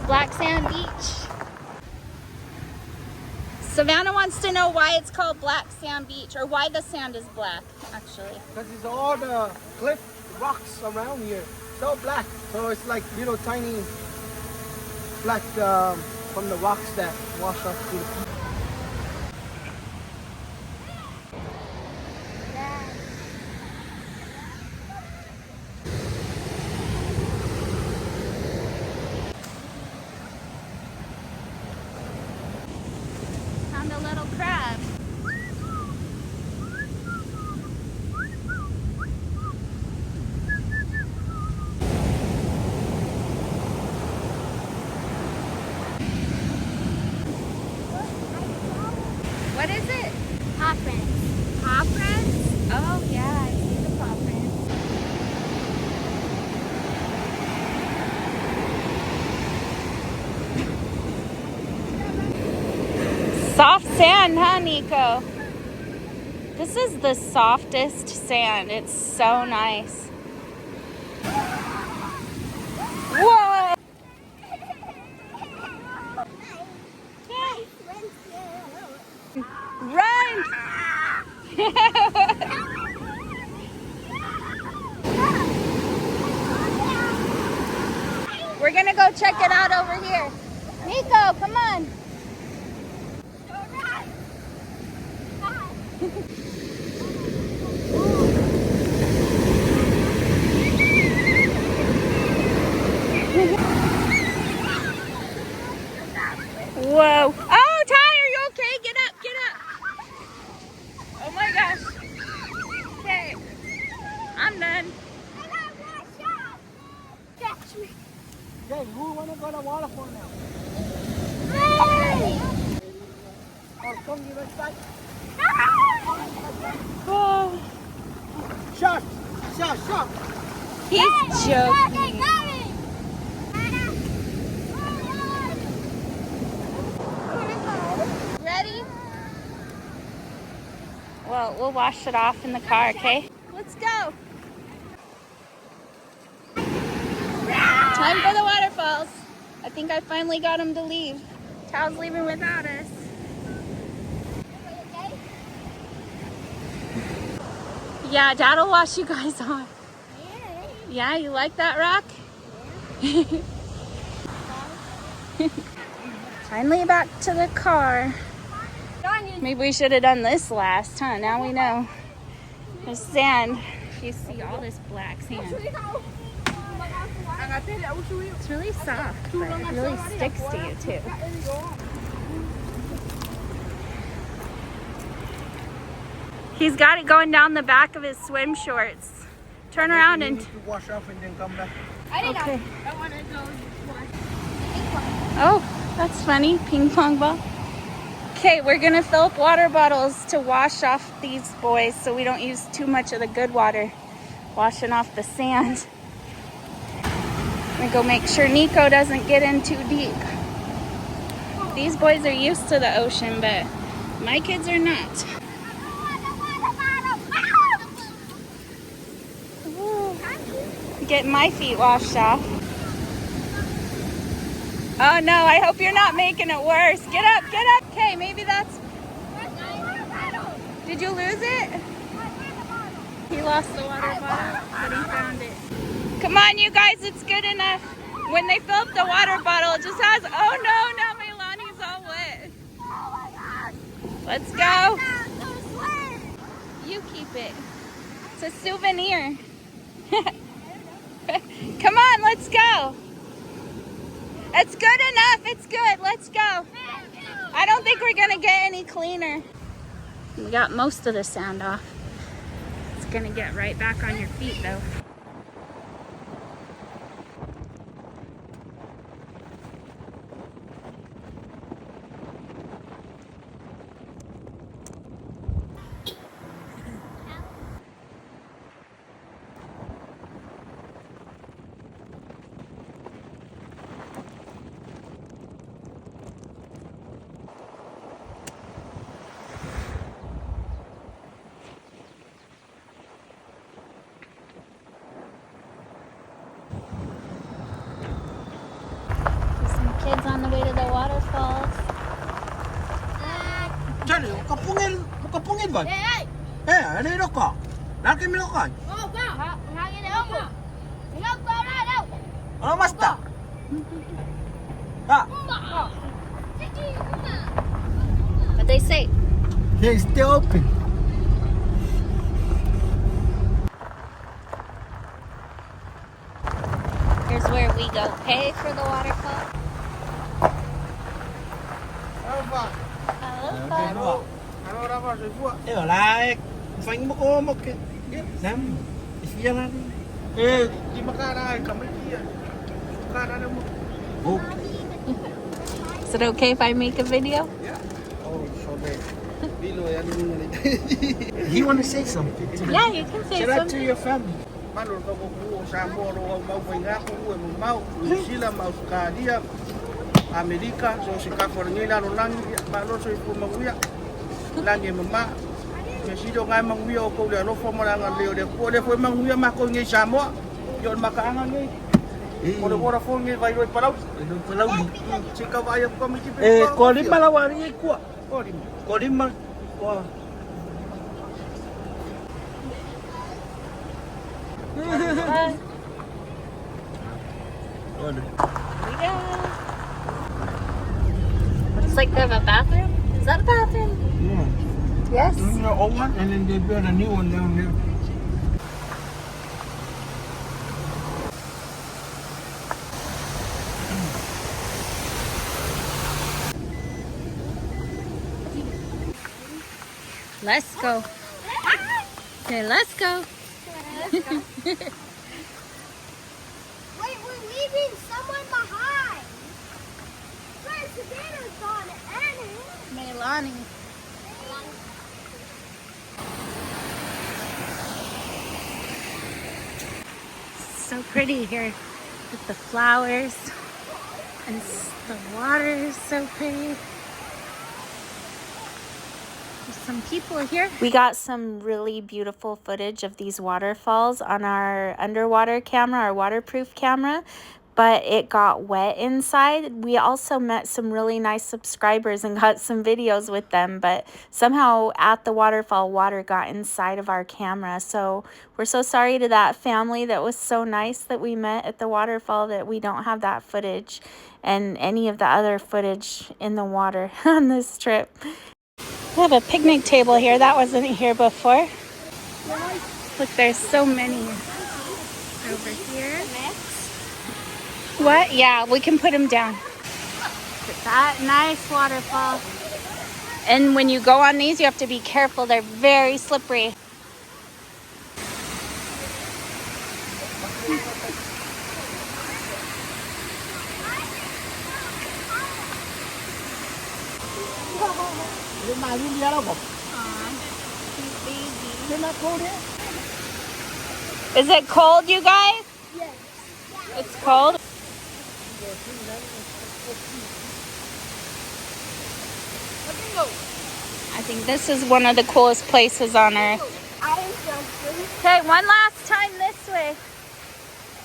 the black sand beach. Savannah wants to know why it's called Black Sand Beach, or why the sand is black, actually. Because it's all the cliff rocks around here. It's all black. So it's like little tiny black from the rocks that wash up to the beach. Found a little crab. What is it? Paw prints. Paw prints? Oh yeah, I see the paw prints. Soft sand, huh, Nico? This is the softest sand. It's so nice. Whoa! Run! We're gonna go check it out over here. Nico, come on. Whoa. Oh, Ty, are you okay? Get up, get up. Oh my gosh. Okay. I'm done. Okay, who wanna go to Waterfall now? Hey! Or come you inside? Oh, Shot! Shot! Shot! he's joking. Ready? Well, we'll wash it off in the car, okay? Let's go. Time for the waterfalls. I think I finally got him to leave. Tao's leaving without us. Yeah, Dad'll wash you guys off. Yeah, you like that rock? Finally back to the car. Maybe we should have done this last, huh? Now we know. There's sand. You see all this black sand. It's really soft, but it really sticks to you too. He's got it going down the back of his swim shorts. Turn around and... wash off and then come back. Okay. I want to go Oh, that's funny. Ping pong ball. Okay, we're gonna fill up water bottles to wash off these boys so we don't use too much of the good water washing off the sand. I'm gonna go make sure Nico doesn't get in too deep. These boys are used to the ocean, but my kids are not. Get my feet washed off. Oh no, I hope you're not making it worse. Get up, get up. Okay, maybe that's... Did you lose it? He lost the water bottle, but he found it. Come on, you guys, it's good enough. When they fill up the water bottle, it just has... Oh no, now my Lonnie's all wet. Let's go. You keep it. It's a souvenir. Come on, let's go. It's good enough. It's good. Let's go. I don't think we're going to get any cleaner. We got most of the sand off. It's going to get right back on your feet, though. Jadi, kapungin ba? Hey! Ano yun ka? Laki mo ka? Oh, kau! Hang ini apa? Ini kau dah dah. Ano basta? Ha? What they say? Yeah, it's still open. Here's where we go pay for the waterfall. Ano dapat saya buat? Like, fine mo ko mo ke. Nam, isiya na rin. Di makana kami diyan. Makana mo. Okay. Is it okay if I make a video? Yeah. Oh, so bad. Bilo yan mo ni. You want to say something? Yeah, you can say Shout out to something. your family. Malo ko ko Samoa ro mau nga ko mau sila mau Australia Amerika so si California no lang malo so ipo maguya langi mama ke sido ngai manguya ko le no fo mo lang leo de ko le fo manguya ma ko ngi Samoa yon makaanga ngi ko le Waterfall ngi vai ro palau ni si ka vai ko mi ki ko li malawari ko ko li ma wa Looks like they have a bathroom. Is that a bathroom? Yeah. Yes. The old one, and then they built a new one down there. Let's go. Okay, let's go. Wait, we're leaving someone behind. Where's the potatoes gone? Annie? Melani. So pretty here with the flowers, and the water is so pretty. There's some people here. We got some really beautiful footage of these waterfalls on our underwater camera, our waterproof camera, but it got wet inside. We also met some really nice subscribers and got some videos with them, but somehow at the waterfall, water got inside of our camera. So we're so sorry to that family that was so nice that we met at the waterfall that we don't have that footage and any of the other footage in the water on this trip. We have a picnic table here. That wasn't here before. Look, there's so many over here. What? Yeah, we can put them down. Look at that nice waterfall. And when you go on these, you have to be careful. They're very slippery. Is it cold, you guys? Yes. It's cold. I think this is one of the coolest places on earth. Okay, one last time this way.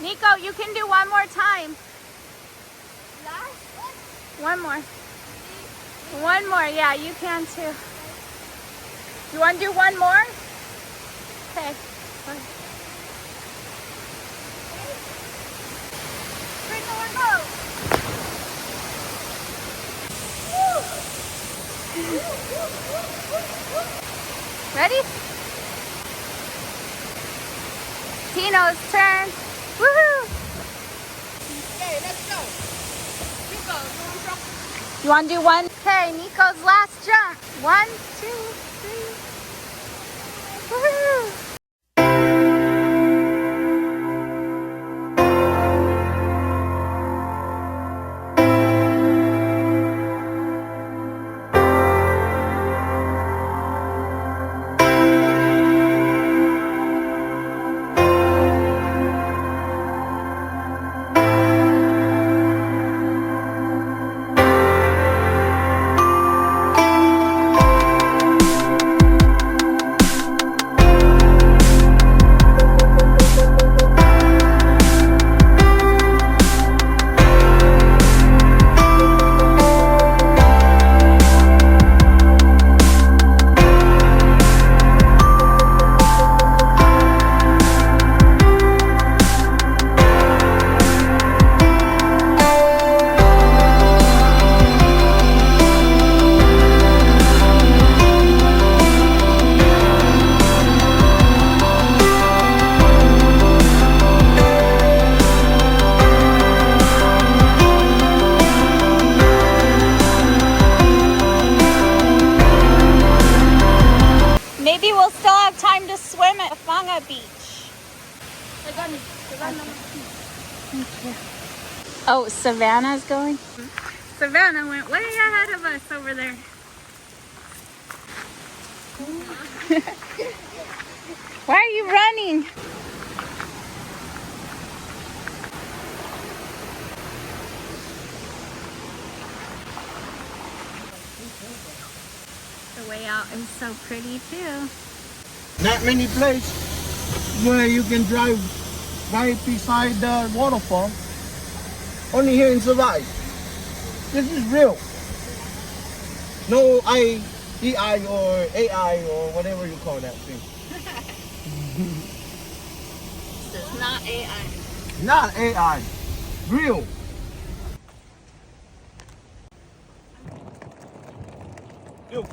Nico, you can do one more time. One more. One more, yeah, you can too. You want to do one more? Okay. Ready? Tino's turn. Woohoo! Okay, let's go. Nico, You want to do one? Okay, Nico's last jump. 1, 2, 3. Woohoo! Savannah's going. Savannah went way ahead of us over there. Why are you running? The way out is so pretty too. Not many places where you can drive right beside the waterfall. Only here in Savaii. This is real. No EI or AI or whatever you call that thing. This is not AI. Not AI. Real. Yo.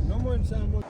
No more in Samoa.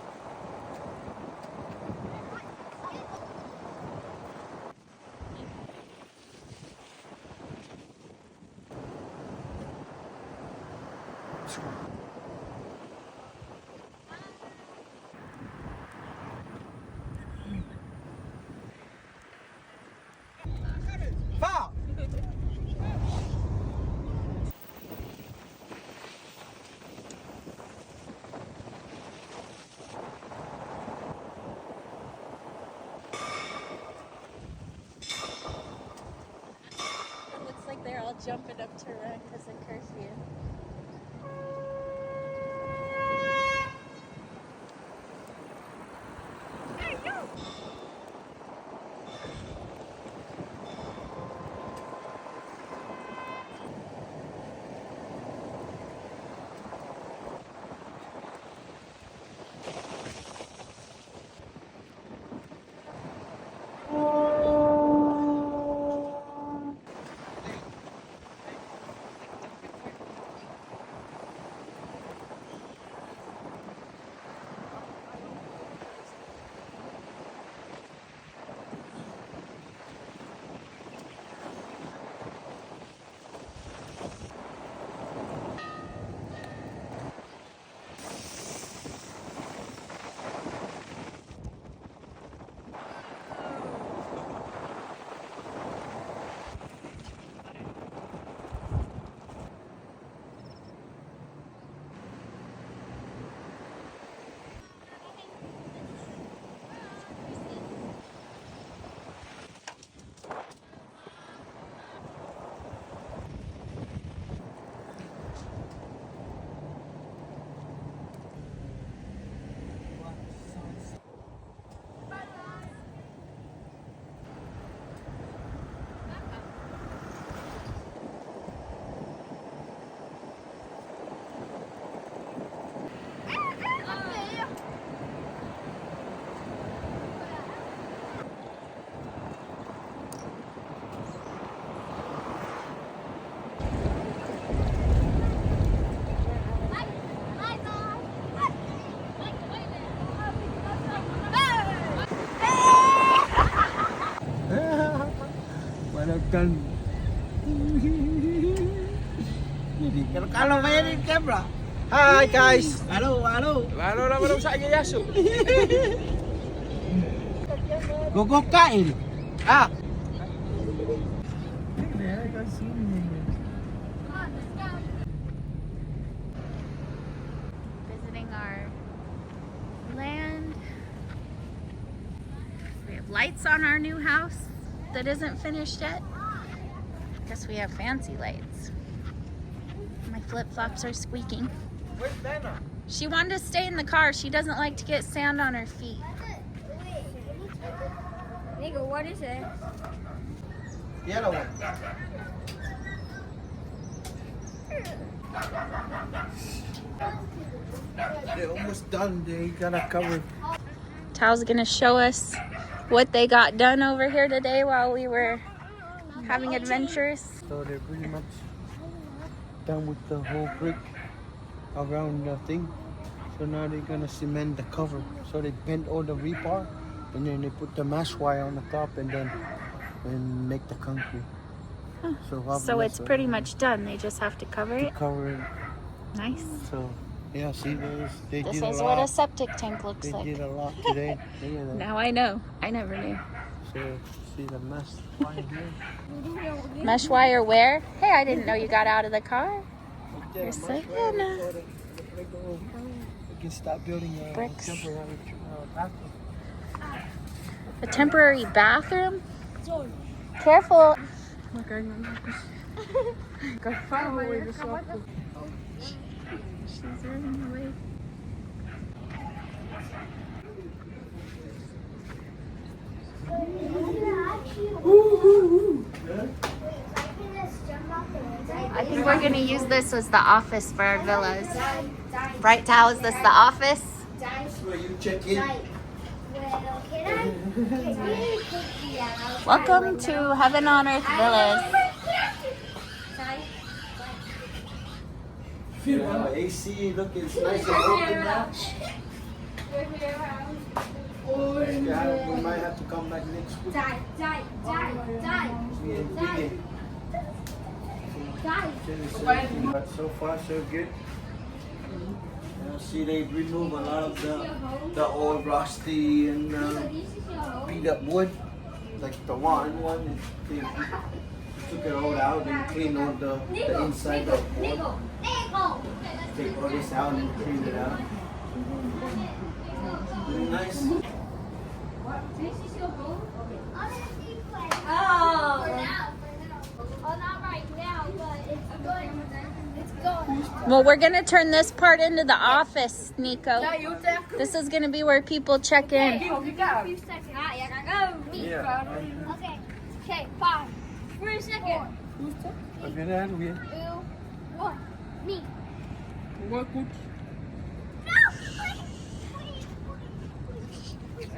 They're all jumping up to run because of curfew. Kan. Kalau main di camera. Hi guys. Halo. Halo saya Yasu. Gogo kain. Ah. Visiting our land. We have lights on our new house that isn't finished yet. Guess we have fancy lights. My flip-flops are squeaking. Where's Dana? She wanted to stay in the car. She doesn't like to get sand on her feet. Nigga, what is it? Yellow one. They're almost done. They gotta cover. Tao's gonna show us what they got done over here today while we were having adventures. So they're pretty much done with the whole brick around the thing. So now they're gonna cement the cover. So they bent all the rebar and then they put the mesh wire on the top and then make the concrete. Huh. So So it's pretty much done. They just have to cover it. Cover it. Nice. So yeah, see they This did a is lot. what a septic tank looks They like. did a lot today. Look at that. Now I know. I never knew. So see the mesh wire here. Mesh wire where? Hey, I didn't know you got out of the car. You're so good. We can start building a Bricks. temporary bathroom. A temporary bathroom? Careful. She's running away. I think we're gonna use this as the office for our villas. Right, Tao? Is this the office? Where you check in. Welcome to Heaven on Earth Villas. AC, look, it's nice and open now. We might have to come back next week. But so far, so good. See, they remove a lot of the old rusty and beat up wood, like the one. They took it all out and cleaned all the inside of the wood. Take all this out and clean it out. Really nice. Well, we're gonna turn this part into the office, Nico. This is gonna be where people check in. Yeah. Okay, 5. For a second. Me.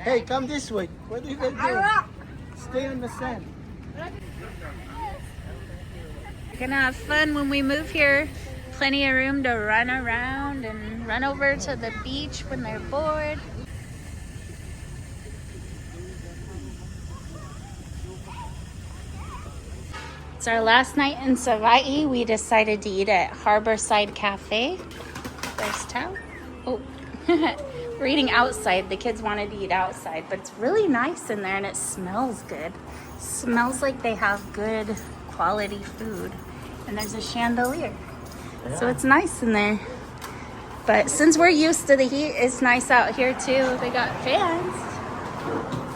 Hey, come this way. What are you gonna do? Stay on the sand. Gonna have fun when we move here. Plenty of room to run around and run over to the beach when they're bored. It's our last night in Savaii. We decided to eat at Harborside Cafe. There's Tao. Oh, we're eating outside. The kids wanted to eat outside, but it's really nice in there and it smells good. Smells like they have good quality food. And there's a chandelier. So it's nice in there. But since we're used to the heat, it's nice out here too. They got fans.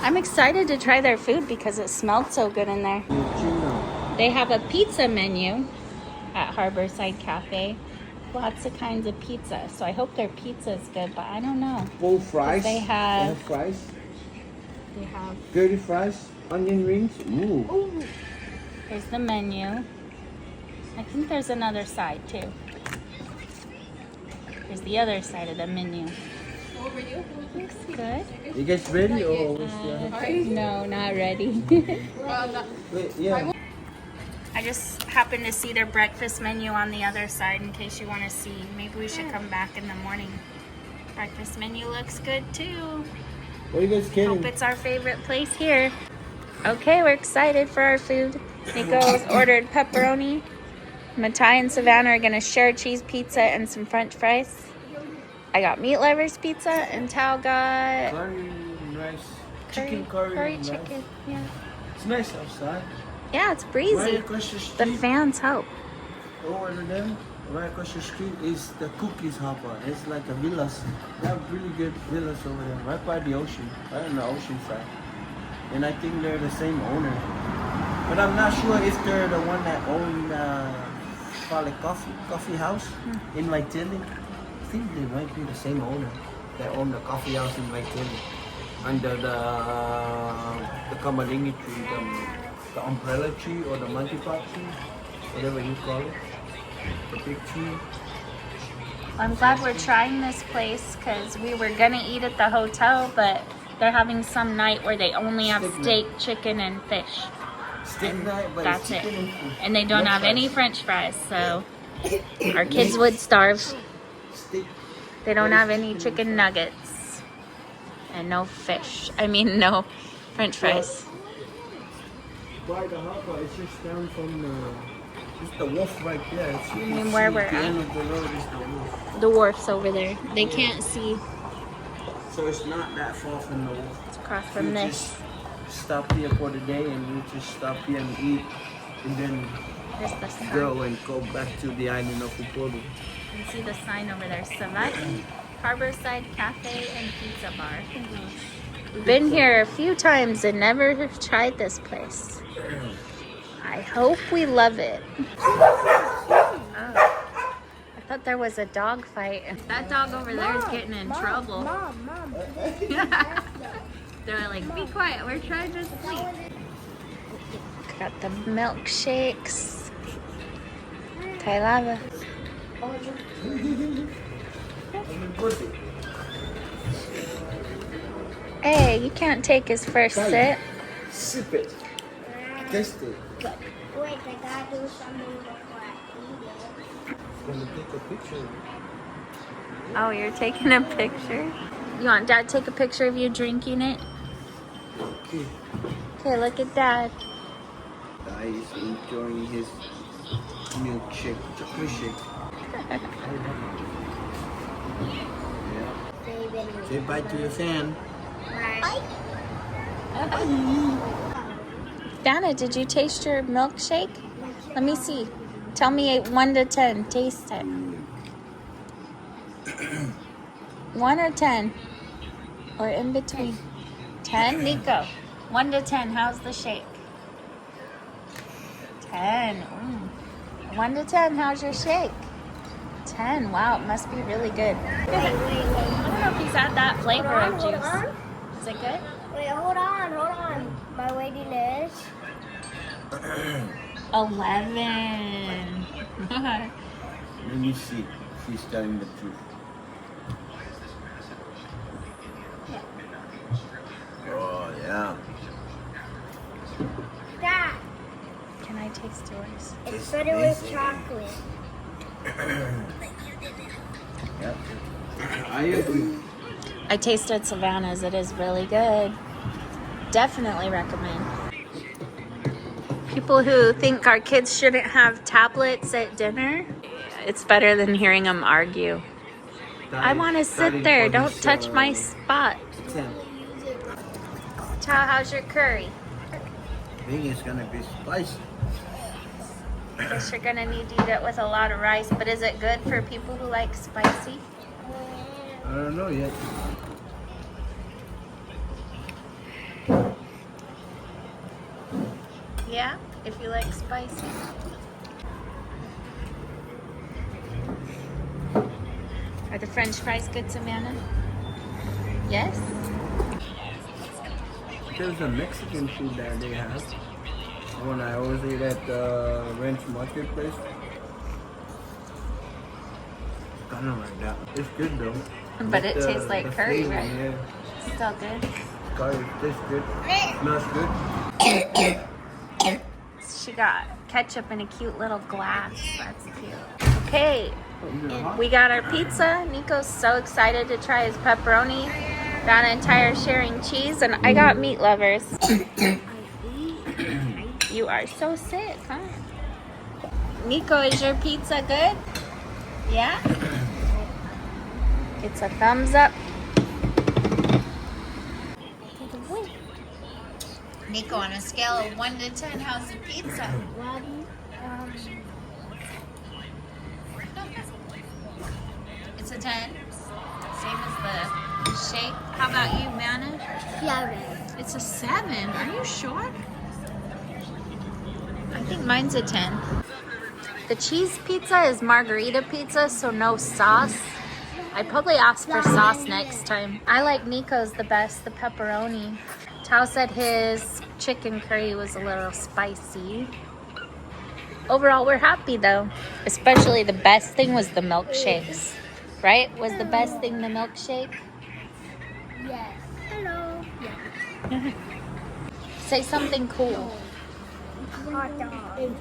I'm excited to try their food because it smelled so good in there. They have a pizza menu at Harborside Cafe. Lots of kinds of pizza. So I hope their pizza is good, but I don't know. Full fries. They have fries. They have Dirty fries. Onion rings. Ooh. Here's the menu. I think there's another side too. Here's the other side of the menu. Looks good. You guys ready or? No, not ready. Wait, yeah. I just happened to see their breakfast menu on the other side in case you want to see. Maybe we should come back in the morning. Breakfast menu looks good too. What are you guys getting? Hope it's our favorite place here. Okay, we're excited for our food. Nico's ordered pepperoni. Matai and Savannah are gonna share cheese pizza and some French fries. I got meat lovers pizza and Tao got Curry and rice. Chicken curry and rice. chicken. Yeah. It's nice outside. Yeah, it's Right breezy. across the The street, fans help. over to them, right across the street is the Cookies Hopper. It's like a villas. They have really good villas over there, right by the ocean, right on the ocean side. And I think they're the same owner. But I'm not sure if they're the one that own call it coffee house in Maitili. I think they might be the same owner that own the coffee house in Maitili. Under the kamalingi tree, the umbrella tree or the monkey pot tree, whatever you call it, the big tree. I'm glad we're trying this place because we were gonna eat at the hotel, but they're having some night where they only have steak, chicken, and fish. Steak night, but That's it's it. chicken and food. And they don't No have fries. any French fries, so our kids would starve. Steak. They don't have any chicken nuggets. And no fish. I mean, no French fries. By the harbor, it's just down from the... It's the wharf right there. It's, you mean can where see we're at the at? end of the road is the wharf. The wharf's over there. They can't see. So it's not that far from the wharf. It's across from You this. just stop here for the day and you just stop here and eat. And then There's the sign. go and go back to the island of Upolu. You can see the sign over there. Savaii, Harborside Cafe and Pizza Bar. We've been here a few times and never tried this place. I hope we love it. Oh, I thought there was a dog fight. That dog over there is getting in trouble. Mom. They're like, be quiet, we're trying to sleep. Got the milkshakes. Kailava. Hey, you can't take his first sip. Sip it. Taste it. Wait, I gotta do something before I eat it. I'm gonna take a picture. Oh, you're taking a picture? You want Dad to take a picture of you drinking it? Okay. Okay, look at Dad. Guy is enjoying his milkshake, chocolate shake. Yeah. Say bye to your fan. Dana, did you taste your milkshake? Let me see. Tell me 1 to 10. Taste it. 1 or 10? Or in between? 10? Nico. 1 to 10. How's the shake? 10. Ooh. 1 to 10. How's your shake? 10. Wow, it must be really good. I don't know if he's had that flavor of juice. Is it good? Wait, hold on. My waiting is 11. Let me see. She's telling the truth. Oh, yeah. that. Can I taste yours? It's better with chocolate. Yep. I agree. I tasted Savannah's. It is really good. Definitely recommend. People who think our kids shouldn't have tablets at dinner, it's better than hearing them argue. I want to sit there. Don't touch my spot. 10. Chow, how's your curry? I think it's gonna be spicy. Guess you're gonna need to eat it with a lot of rice, but is it good for people who like spicy? I don't know yet. Yeah, if you like spicy. Are the French fries good, Savannah? Yes? There's a Mexican food that they have. When I always eat at the Ranch Marketplace. Kind of like that. It's good though. But it tastes like curry, flavor, right? Yeah. Still good. Curry tastes good. Smells good. She got ketchup in a cute little glass. That's cute. Okay, we got our pizza. Nico's so excited to try his pepperoni. Donna and Ty are sharing cheese, and I got meat lovers. You are so sick, huh? Nico, is your pizza good? Yeah? It's a thumbs up. Nico, on a scale of 1 to 10, how's the pizza? It's a 10. Same as the shake. How about you, Manna? Yeah, It's a 7. Are you sure? I think mine's a 10. The cheese pizza is margarita pizza, so no sauce. I'd probably ask for sauce next time. I like Nico's the best, the pepperoni. Tao said his chicken curry was a little spicy. Overall, we're happy though. Especially the best thing was the milkshakes. Right? Was the best thing the milkshake? Yes. Hello. Say something cool. Hot dog.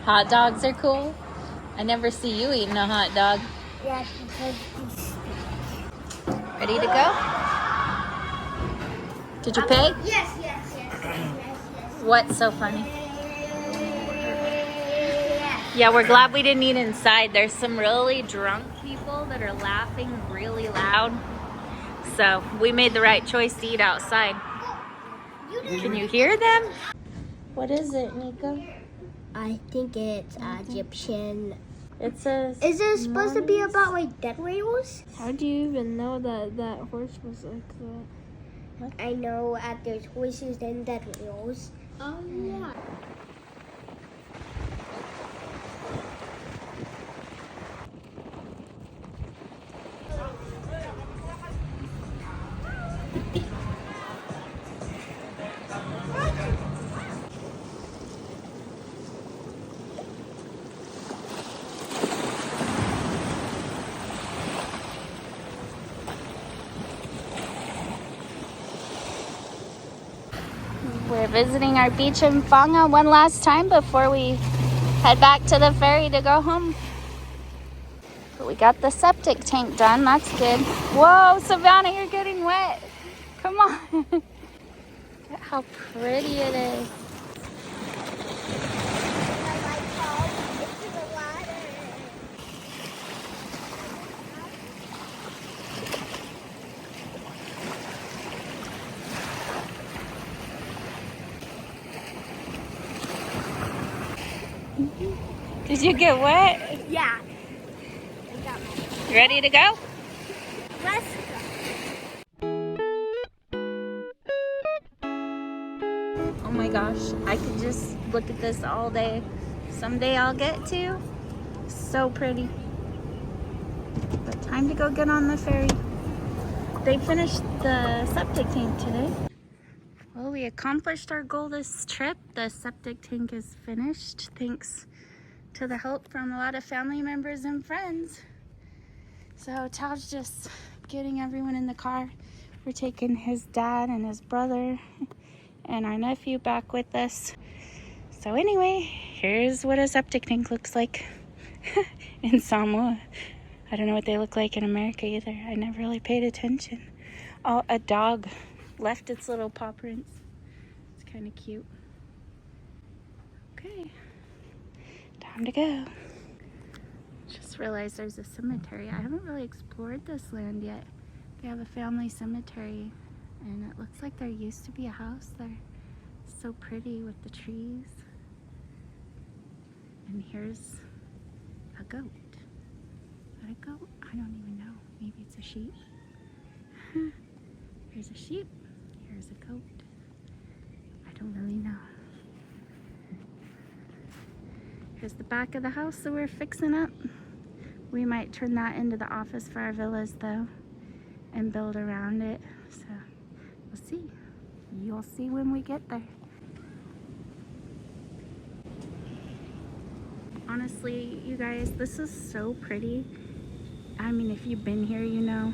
Hot dogs are cool. I never see you eating a hot dog. Yeah, because it's... Ready to go? Did you pay? Yes. What's so funny? Yeah, we're glad we didn't eat inside. There's some really drunk people that are laughing really loud. So we made the right choice to eat outside. Can you hear them? What is it, Nico? I think it's Egyptian. It says... Is it supposed to be about like dead whales? How do you even know that horse was like that? I know there's horses and dead whales. Oh yeah. We're visiting our beach in Whanga one last time before we head back to the ferry to go home. But we got the septic tank done. That's good. Whoa, Savannah, you're getting wet. Come on. Look at how pretty it is. Did you get wet? Yeah. You ready to go? Let's Oh my gosh, I could just look at this all day. Someday I'll get to. So pretty. But time to go get on the ferry. They finished the septic tank today. Well, we accomplished our goal this trip. The septic tank is finished thanks to the help from a lot of family members and friends. So Tal's just getting everyone in the car. We're taking his dad and his brother and our nephew back with us. So anyway, here's what a septic tank looks like in Samoa. I don't know what they look like in America either. I never really paid attention. Oh, a dog left its little paw prints. It's kind of cute. Okay, time to go. Just realized there's a cemetery. I haven't really explored this land yet. They have a family cemetery and it looks like there used to be a house there. It's so pretty with the trees. And here's a goat. Is that a goat? I don't even know. Maybe it's a sheep. Here's a sheep. Here's a goat. I don't really know. Here's the back of the house that we're fixing up. We might turn that into the office for our villas though and build around it. So we'll see. You'll see when we get there. Honestly, you guys, this is so pretty. I mean, if you've been here, you know.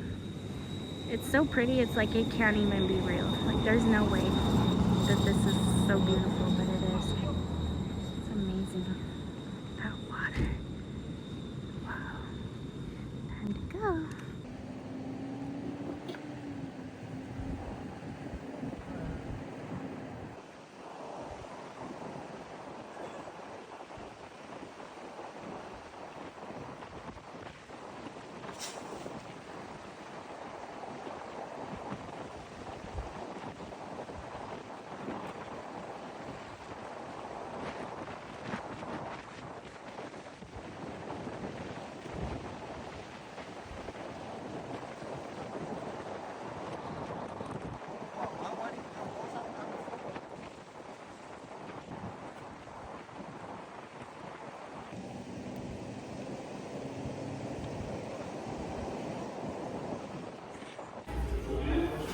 It's so pretty, it's like it can't even be real. Like, there's no way that this is so beautiful, but it is. It's amazing. That water. Wow. Time to go.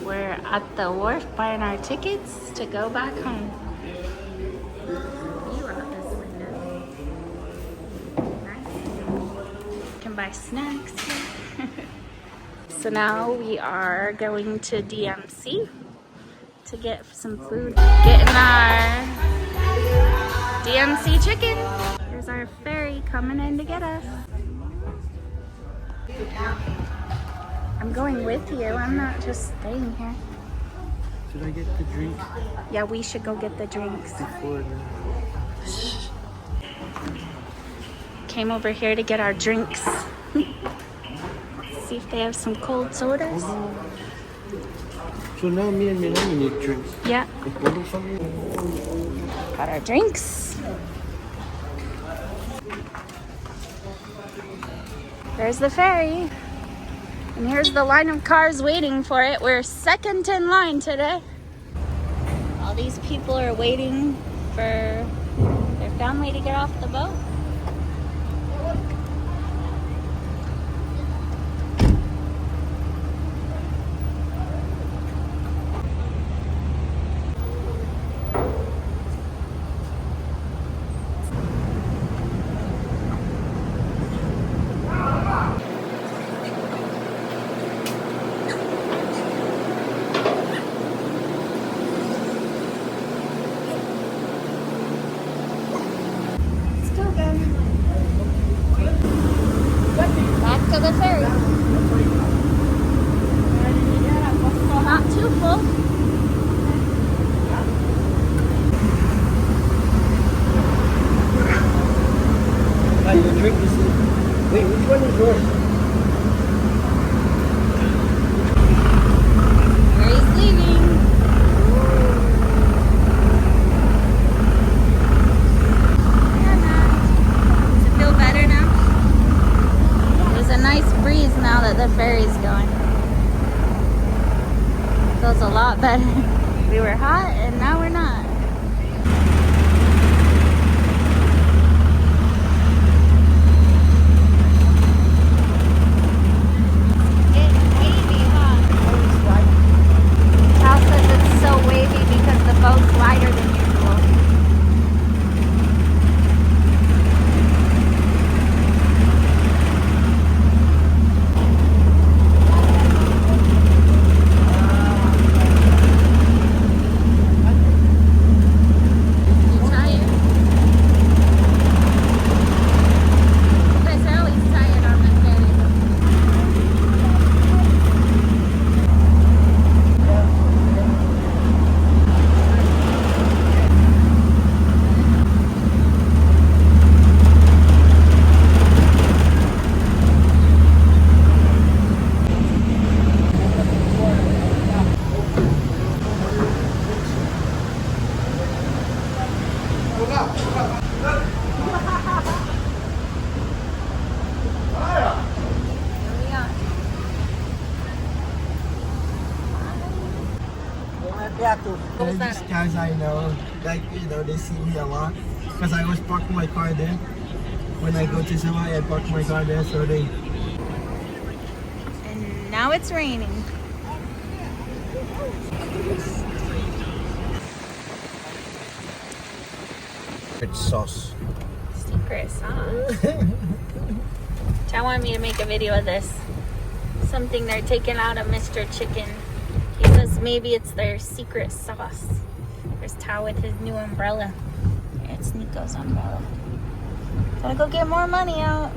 We're at the wharf buying our tickets to go back home. View out this window. Nice. You can buy snacks here. So now we are going to DMC to get some food. Getting our DMC chicken. Here's our ferry coming in to get us. I'm going with you. I'm not just staying here. Should I get the drink Yeah, we should go get the drinks. before Came over here to get our drinks. See if they have some cold sodas. So now me and Melanie need drinks. Yeah, Order something? got our drinks. There's the ferry. And here's the line of cars waiting for it. We're second in line today. All these people are waiting for their family to get off the boat. Back to the ferry. Not too full. Your drink is... Wait, which one is yours? Ferry's leaving. Does it feel better now? There's a nice breeze now that the ferry's going. Feels a lot better. We were hot and now we're not. It's wavy, huh? Cal says it's so wavy because the boat's wider than usual. You tired? You guys are always tired on the ferry. These guys I know, like, you know, they see me a lot because I always park my car there. When I go to Savaii, I park my car there, so they... And now it's raining. It's sauce. Secret sauce. Chad wanted me to make a video of this. Something they're taking out of Mr. Chicken. He says maybe it's their secret sauce. There's Tao with his new umbrella. It's Nico's umbrella. Gotta go get more money out.